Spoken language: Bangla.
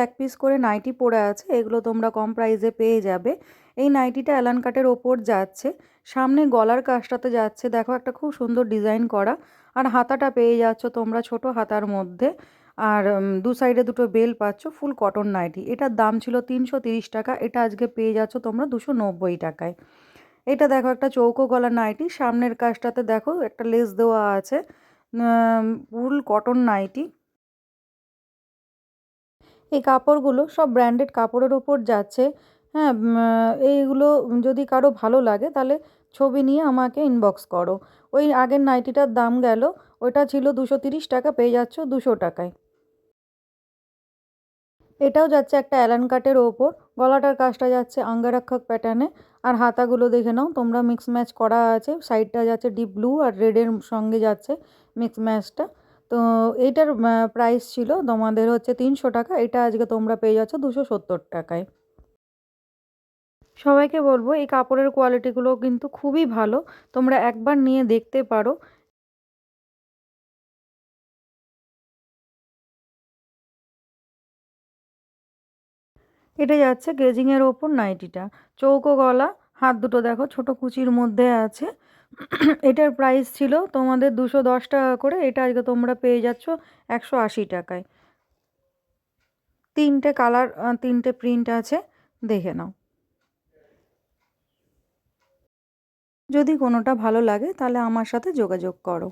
এক পিস করে নাইটি পড়ে আছে, এগুলো তোমরা কম প্রাইসে পেয়ে যাবে। এই নাইটিটা অ্যালান কাটের ওপর যাচ্ছে, সামনে গলার কাজটাতে যাচ্ছে দেখো একটা খুব সুন্দর ডিজাইন করা, আর হাতাটা পেয়ে যাচ্ছ তোমরা ছোট হাতার মধ্যে, আর দু সাইডে দুটো বেল পাচ্ছ। ফুল কটন নাইটি, এটার দাম ছিল 330 টাকা, এটা আজকে পেয়ে যাচ্ছ তোমরা 290 টাকায়। এটা দেখো একটা চৌকো গলার নাইটি, সামনের কাজটাতে দেখো একটা লেস দেওয়া আছে, ফুল কটন নাইটি। এই কাপড়গুলো সব ব্র্যান্ডেড কাপড়ের ওপর যাচ্ছে। হ্যাঁ, এইগুলো যদি কারো ভালো লাগে তাহলে ছবি নিয়ে আমাকে ইনবক্স করো। ওই আগের নাইটিটার দাম গেল, ওইটা ছিল 230 টাকা, পেয়ে যাচ্ছ 200 টাকায়। এটাও যাচ্ছে একটা অ্যালান কাটের ওপর, গলাটার কাজটা যাচ্ছে আঙ্গারক্ষক প্যাটার্নে, আর হাতাগুলো দেখে নাও তোমরা মিক্স ম্যাচ করা আছে, সাইডটা যাচ্ছে ডিপ ব্লু আর রেডের সঙ্গে যাচ্ছে মিক্স ম্যাচটা। তো এইটার প্রাইস ছিল তোমাদের হচ্ছে 300 টাকা, এটা আজকে তোমরা পেয়ে যাচ্ছ 270 টাকায়। সবাইকে বলবো এই কাপড়ের কোয়ালিটিগুলো কিন্তু খুবই ভালো, তোমরা একবার নিয়ে দেখতে পারো। এটা যাচ্ছে গেজিংয়ের ওপর নাইটিটা, চৌকো গলা, হাত দুটো দেখো ছোট কুচির মধ্যে আছে। এটার প্রাইস ছিল তোমাদের 210 টাকা করে, এটা আজকে তোমরা পেয়ে যাচ্ছ 180 টাকায়। তিনটে কালার, তিনটে প্রিন্ট আছে, দেখে নাও। যদি কোনোটা ভালো লাগে তাহলে আমার সাথে যোগাযোগ করো।